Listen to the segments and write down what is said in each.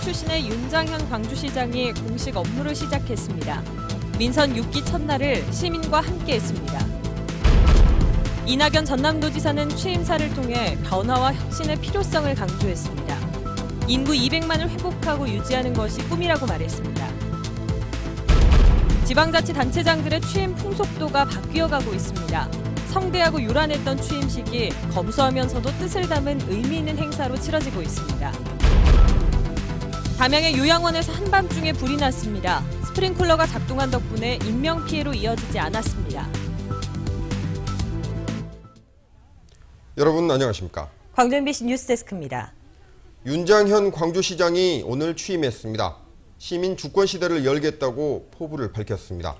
출신의 윤장현 광주시장이 공식 업무를 시작했습니다. 민선 6기 첫날을 시민과 함께했습니다. 이낙연 전남도지사는 취임사를 통해 변화와 혁신의 필요성을 강조했습니다. 인구 200만을 회복하고 유지하는 것이 꿈이라고 말했습니다. 지방자치단체장들의 취임 풍속도가 바뀌어가고 있습니다. 성대하고 요란했던 취임식이 검소하면서도 뜻을 담은 의미 있는 행사로 치러지고 있습니다. 담양의 요양원에서 한밤중에 불이 났습니다. 스프링클러가 작동한 덕분에 인명피해로 이어지지 않았습니다. 여러분 안녕하십니까? 광주 MBC 뉴스데스크입니다. 윤장현 광주시장이 오늘 취임했습니다. 시민 주권시대를 열겠다고 포부를 밝혔습니다.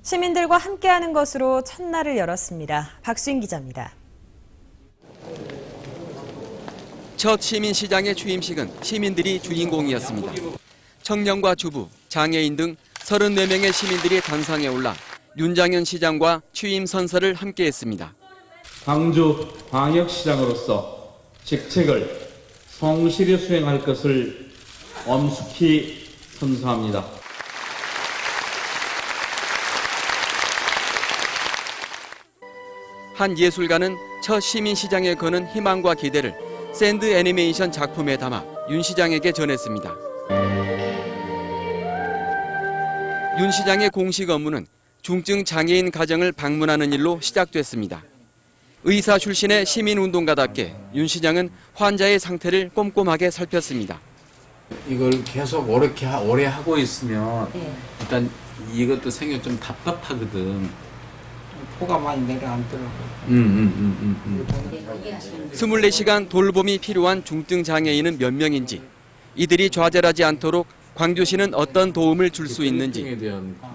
시민들과 함께하는 것으로 첫날을 열었습니다. 박수인 기자입니다. 첫 시민시장의 취임식은 시민들이 주인공이었습니다. 청년과 주부, 장애인 등 34명의 시민들이 단상에 올라 윤장현 시장과 취임 선서를 함께했습니다. 광주 광역시장으로서 직책을 성실히 수행할 것을 엄숙히 선서합니다. 한 예술가는 첫 시민시장에 거는 희망과 기대를 샌드 애니메이션 작품에 담아 윤 시장에게 전했습니다. 윤 시장의 공식 업무는 중증 장애인 가정을 방문하는 일로 시작됐습니다. 의사 출신의 시민운동가답게 윤 시장은 환자의 상태를 꼼꼼하게 살폈습니다. 이걸 계속 오래 하고 있으면 일단 이것도 생겨 좀 답답하거든. 코가 많이 내려앉더라고. 24시간 돌봄이 필요한 중증 장애인은 몇 명인지, 이들이 좌절하지 않도록 광주시는 어떤 도움을 줄 수 있는지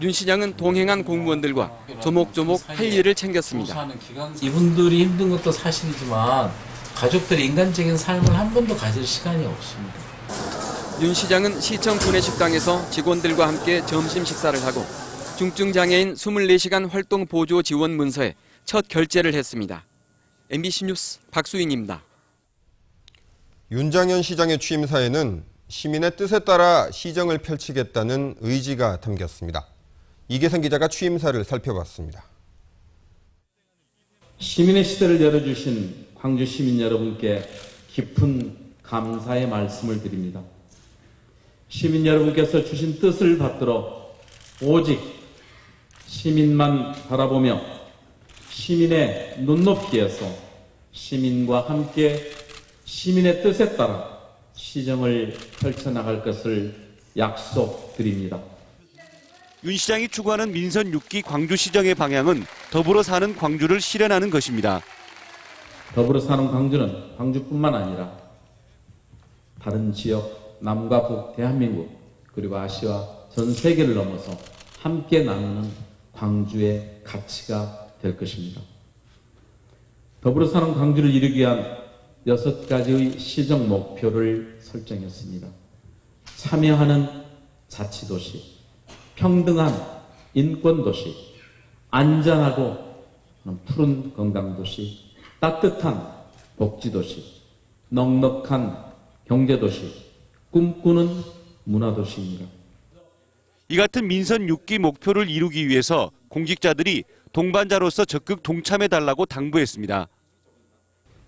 윤 시장은 동행한 공무원들과 조목조목 할 일을 챙겼습니다. 이분들이 힘든 것도 사실이지만 가족들의 인간적인 삶을 한 번도 가질 시간이 없습니다. 윤 시장은 시청 구내식당에서 직원들과 함께 점심 식사를 하고 중증 장애인 24시간 활동 보조 지원 문서에 첫 결재를 했습니다. MBC 뉴스 박수인입니다. 윤장현 시장의 취임사에는 시민의 뜻에 따라 시정을 펼치겠다는 의지가 담겼습니다. 이계성 기자가 취임사를 살펴봤습니다. 시민의 시대를 열어주신 광주 시민 여러분께 깊은 감사의 말씀을 드립니다. 시민 여러분께서 주신 뜻을 받들어 오직 시민만 바라보며 시민의 눈높이에서 시민과 함께 시민의 뜻에 따라 시정을 펼쳐나갈 것을 약속드립니다. 윤 시장이 추구하는 민선 6기 광주시정의 방향은 더불어 사는 광주를 실현하는 것입니다. 더불어 사는 광주는 광주뿐만 아니라 다른 지역, 남과 북, 대한민국, 그리고 아시아 전 세계를 넘어서 함께 나누는 광주의 가치가 될 것입니다. 더불어 사는 광주를 이루기 위한 6가지의 시정 목표를 설정했습니다. 참여하는 자치도시, 평등한 인권도시, 안전하고 푸른 건강도시, 따뜻한 복지도시, 넉넉한 경제도시, 꿈꾸는 문화도시입니다. 이 같은 민선 6기 목표를 이루기 위해서 공직자들이 동반자로서 적극 동참해달라고 당부했습니다.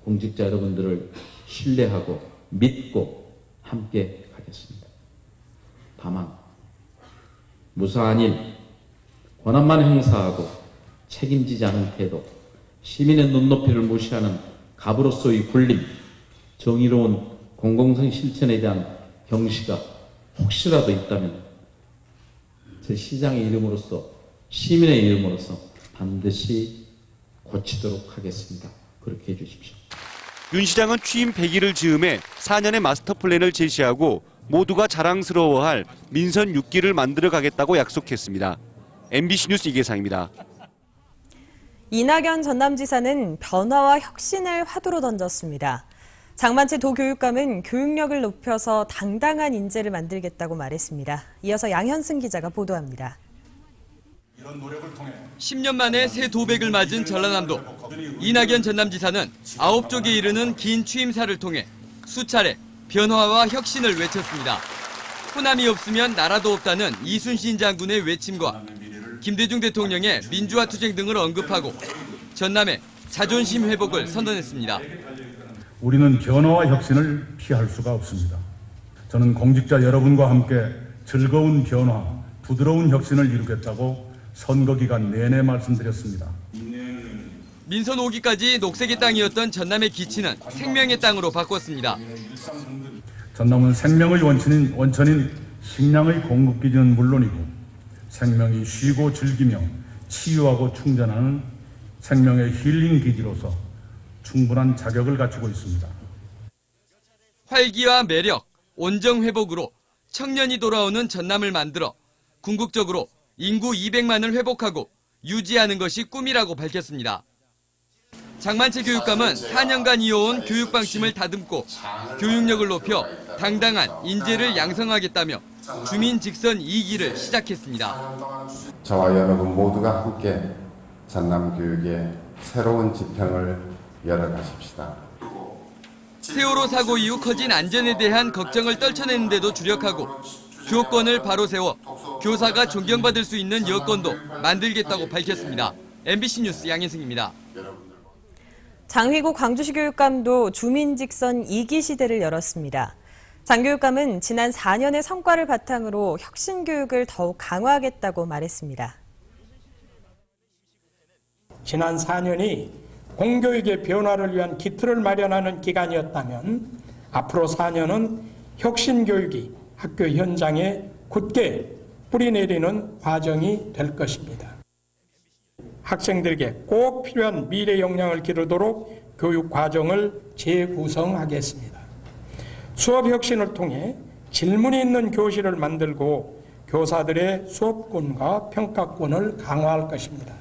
공직자 여러분들을 신뢰하고 믿고 함께 가겠습니다. 다만 무사한 일, 권한만 행사하고 책임지지 않은 태도, 시민의 눈높이를 무시하는 갑으로서의 굴림, 정의로운 공공성 실천에 대한 경시가 혹시라도 있다면 제 시장의 이름으로서, 시민의 이름으로서 반드시 고치도록 하겠습니다. 그렇게 해주십시오. 윤 시장은 취임 100일을 즈음해 4년의 마스터 플랜을 제시하고 모두가 자랑스러워할 민선 6기를 만들어 가겠다고 약속했습니다. MBC 뉴스 이계상입니다. 이낙연 전남지사는 변화와 혁신을 화두로 던졌습니다. 장만채 도교육감은 교육력을 높여서 당당한 인재를 만들겠다고 말했습니다. 이어서 양현승 기자가 보도합니다. 10년 만에 새 도백을 맞은 전라남도. 이낙연 전남지사는 9쪽에 이르는 긴 취임사를 통해 수차례 변화와 혁신을 외쳤습니다. 호남이 없으면 나라도 없다는 이순신 장군의 외침과 김대중 대통령의 민주화 투쟁 등을 언급하고 전남의 자존심 회복을 선언했습니다. 우리는 변화와 혁신을 피할 수가 없습니다. 저는 공직자 여러분과 함께 즐거운 변화, 부드러운 혁신을 이루겠다고 선거 기간 내내 말씀드렸습니다. 민선 5기까지 녹색의 땅이었던 전남의 기치는 생명의 땅으로 바꿨습니다. 전남은 생명의 원천인 식량의 공급 기지는 물론이고 생명이 쉬고 즐기며 치유하고 충전하는 생명의 힐링 기지로서 충분한 자격을 갖추고 있습니다. 활기와 매력, 온정 회복으로 청년이 돌아오는 전남을 만들어 궁극적으로 인구 200만을 회복하고 유지하는 것이 꿈이라고 밝혔습니다. 장만채 교육감은 4년간 이어온 교육 방침을 다듬고 교육력을 높여 당당한 인재를 양성하겠다며 주민 직선 2기를 시작했습니다. 저와 여러분 모두가 함께 전남 교육의 새로운 지평을 열어가십시다. 세월호 사고 이후 커진 안전에 대한 걱정을 떨쳐내는 데도 주력하고 교권을 바로 세워 교사가 존경받을 수 있는 여건도 만들겠다고 밝혔습니다. MBC 뉴스 양혜승입니다. 장휘구 광주시 교육감도 주민 직선 2기 시대를 열었습니다. 장 교육감은 지난 4년의 성과를 바탕으로 혁신 교육을 더욱 강화하겠다고 말했습니다. 지난 4년이 공교육의 변화를 위한 기틀을 마련하는 기간이었다면 앞으로 4년은 혁신 교육이 학교 현장에 굳게 뿌리내리는 과정이 될 것입니다. 학생들에게 꼭 필요한 미래 역량을 기르도록 교육 과정을 재구성하겠습니다. 수업 혁신을 통해 질문이 있는 교실을 만들고 교사들의 수업권과 평가권을 강화할 것입니다.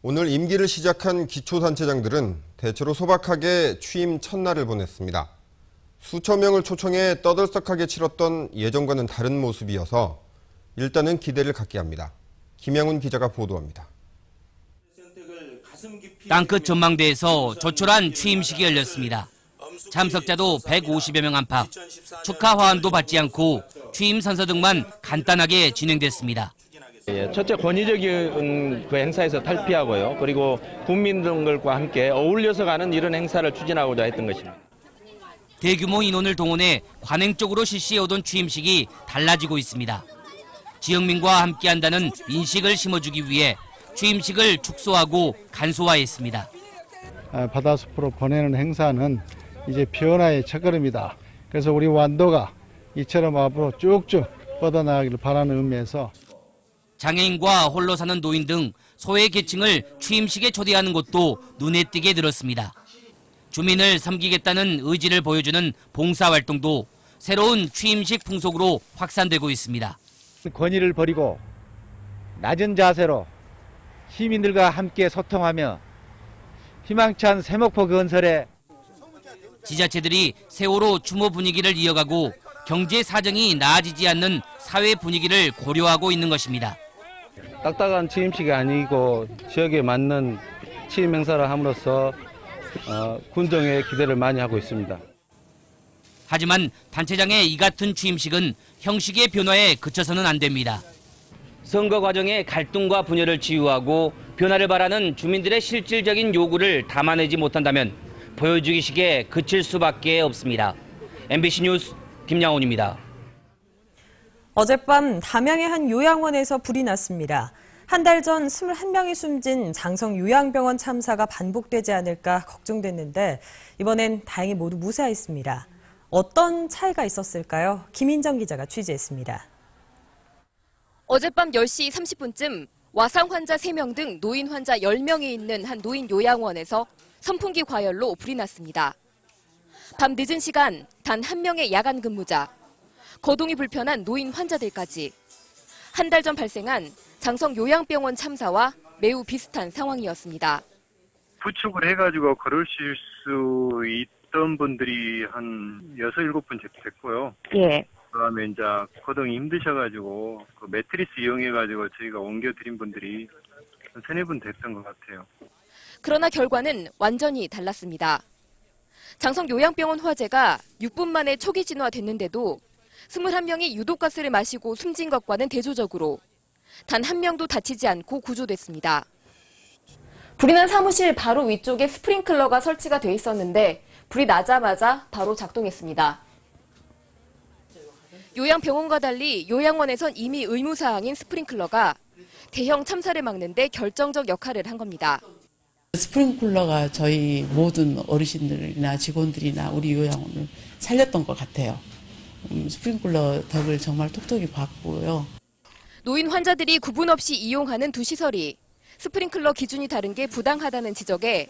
오늘 임기를 시작한 기초단체장들은 대체로 소박하게 취임 첫날을 보냈습니다. 수천 명을 초청해 떠들썩하게 치렀던 예전과는 다른 모습이어서 일단은 기대를 갖게 합니다. 김양훈 기자가 보도합니다. 땅끝 전망대에서 조촐한 취임식이 열렸습니다. 참석자도 150여 명 안팎, 축하 화환도 받지 않고 취임 선서 등만 간단하게 진행됐습니다. 첫째, 권위적인 그 행사에서 탈피하고요. 그리고 국민들과 함께 어울려서 가는 이런 행사를 추진하고자 했던 것입니다. 대규모 인원을 동원해 관행적으로 실시해오던 취임식이 달라지고 있습니다. 지역민과 함께한다는 인식을 심어주기 위해 취임식을 축소하고 간소화했습니다. 바다숲으로 보내는 행사는 이제 변화의 첫걸음이다. 그래서 우리 완도가 이처럼 앞으로 쭉쭉 뻗어나가기를 바라는 의미에서 장애인과 홀로 사는 노인 등 소외 계층을 취임식에 초대하는 것도 눈에 띄게 늘었습니다. 주민을 섬기겠다는 의지를 보여주는 봉사활동도 새로운 취임식 풍속으로 확산되고 있습니다. 권위를 버리고 낮은 자세로 시민들과 함께 소통하며 희망찬 세목포 건설에 지자체들이 세월호 추모 분위기를 이어가고 경제 사정이 나아지지 않는 사회 분위기를 고려하고 있는 것입니다. 딱딱한 취임식이 아니고 지역에 맞는 취임 행사를 함으로써 군정에 기대를 많이 하고 있습니다. 하지만 단체장의 이 같은 취임식은 형식의 변화에 그쳐서는 안 됩니다. 선거 과정의 갈등과 분열을 치유하고 변화를 바라는 주민들의 실질적인 요구를 담아내지 못한다면 보여주기식에 그칠 수밖에 없습니다. MBC 뉴스 김양훈입니다. 어젯밤 담양의 한 요양원에서 불이 났습니다. 한 달 전 21명이 숨진 장성 요양병원 참사가 반복되지 않을까 걱정됐는데 이번엔 다행히 모두 무사했습니다. 어떤 차이가 있었을까요? 김인정 기자가 취재했습니다. 어젯밤 10시 30분쯤 와상 환자 3명 등 노인 환자 10명이 있는 한 노인 요양원에서 선풍기 과열로 불이 났습니다. 밤 늦은 시간 단 한 명의 야간 근무자, 거동이 불편한 노인 환자들까지 한 달 전 발생한 장성 요양병원 참사와 매우 비슷한 상황이었습니다. 부축을 해가지고 걸으실 수 있던 분들이 한 6, 7분 됐고요. 예. 그다음에 이제 거동이 힘드셔가지고 그 매트리스 이용해가지고 저희가 옮겨드린 분들이 한 3, 4분 됐던 것 같아요. 그러나 결과는 완전히 달랐습니다. 장성 요양병원 화재가 6분 만에 초기 진화됐는데도 21명이 유독가스를 마시고 숨진 것과는 대조적으로 단 한 명도 다치지 않고 구조됐습니다. 불이 난 사무실 바로 위쪽에 스프링클러가 설치가 돼 있었는데 불이 나자마자 바로 작동했습니다. 요양병원과 달리 요양원에선 이미 의무사항인 스프링클러가 대형 참사를 막는 데 결정적 역할을 한 겁니다. 스프링클러가 저희 모든 어르신들이나 직원들이나 우리 요양원을 살렸던 것 같아요. 스프링클러 덕을 정말 톡톡히 봤고요. 노인 환자들이 구분 없이 이용하는 두 시설이 스프링클러 기준이 다른 게 부당하다는 지적에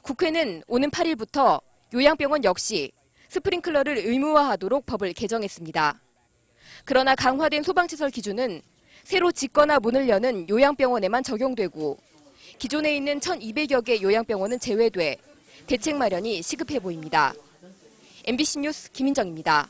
국회는 오는 8일부터 요양병원 역시 스프링클러를 의무화하도록 법을 개정했습니다. 그러나 강화된 소방시설 기준은 새로 짓거나 문을 여는 요양병원에만 적용되고 기존에 있는 1,200여 개 요양병원은 제외돼 대책 마련이 시급해 보입니다. MBC 뉴스 김인정입니다.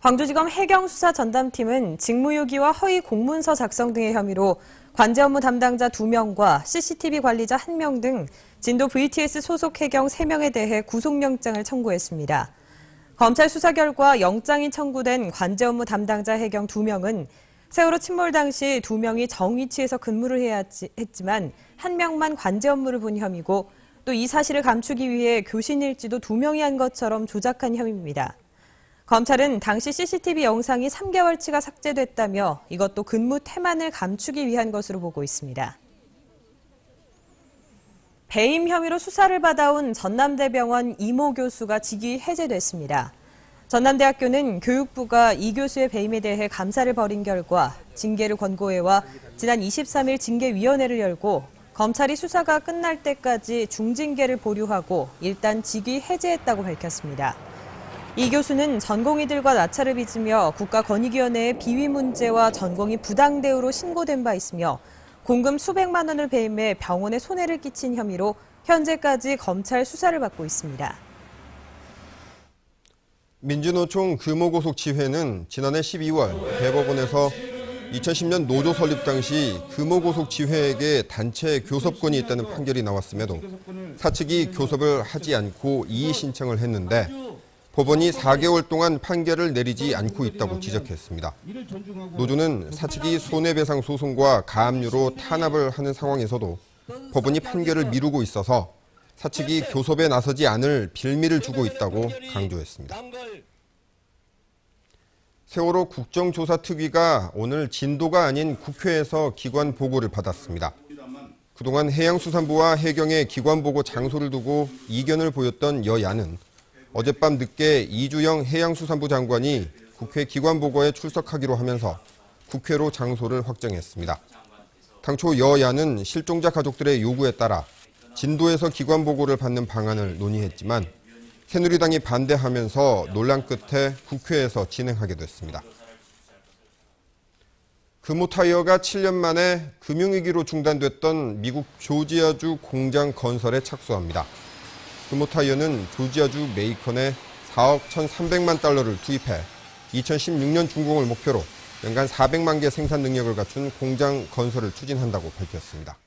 광주지검 해경수사전담팀은 직무유기와 허위 공문서 작성 등의 혐의로 관제 업무 담당자 2명과 CCTV 관리자 1명 등 진도 VTS 소속 해경 3명에 대해 구속영장을 청구했습니다. 검찰 수사 결과 영장이 청구된 관제 업무 담당자 해경 2명은 세월호 침몰 당시 2명이 정위치에서 근무를 해야 했지만 1명만 관제 업무를 본 혐의고 또 이 사실을 감추기 위해 교신일지도 2명이 한 것처럼 조작한 혐의입니다. 검찰은 당시 CCTV 영상이 3개월치가 삭제됐다며 이것도 근무 태만을 감추기 위한 것으로 보고 있습니다. 배임 혐의로 수사를 받아온 전남대병원 이모 교수가 직위 해제됐습니다. 전남대학교는 교육부가 이 교수의 배임에 대해 감사를 벌인 결과 징계를 권고해와 지난 23일 징계위원회를 열고 검찰이 수사가 끝날 때까지 중징계를 보류하고 일단 직위 해제했다고 밝혔습니다. 이 교수는 전공의들과 나차를 빚으며 국가권익위원회에 비위 문제와 전공의 부당 대우로 신고된 바 있으며 공금 수백만 원을 배임해 병원에 손해를 끼친 혐의로 현재까지 검찰 수사를 받고 있습니다. 민주노총 금호고속지회는 지난해 12월 대법원에서 2010년 노조 설립 당시 금호고속지회에게 단체 교섭권이 있다는 판결이 나왔음에도 사측이 교섭을 하지 않고 이의 신청을 했는데 법원이 4개월 동안 판결을 내리지 않고 있다고 지적했습니다. 노조는 사측이 손해배상 소송과 가압류로 탄압을 하는 상황에서도 법원이 판결을 미루고 있어서 사측이 교섭에 나서지 않을 빌미를 주고 있다고 강조했습니다. 세월호 국정조사특위가 오늘 진도가 아닌 국회에서 기관 보고를 받았습니다. 그동안 해양수산부와 해경의 기관 보고 장소를 두고 이견을 보였던 여야는 어젯밤 늦게 이주영 해양수산부 장관이 국회 기관보고에 출석하기로 하면서 국회로 장소를 확정했습니다. 당초 여야는 실종자 가족들의 요구에 따라 진도에서 기관보고를 받는 방안을 논의했지만 새누리당이 반대하면서 논란 끝에 국회에서 진행하게 됐습니다. 금호타이어가 7년 만에 금융위기로 중단됐던 미국 조지아주 공장 건설에 착수합니다. 금호타이어는 조지아주 메이컨에 4억 1,300만 달러를 투입해 2016년 준공을 목표로 연간 400만 개 생산 능력을 갖춘 공장 건설을 추진한다고 밝혔습니다.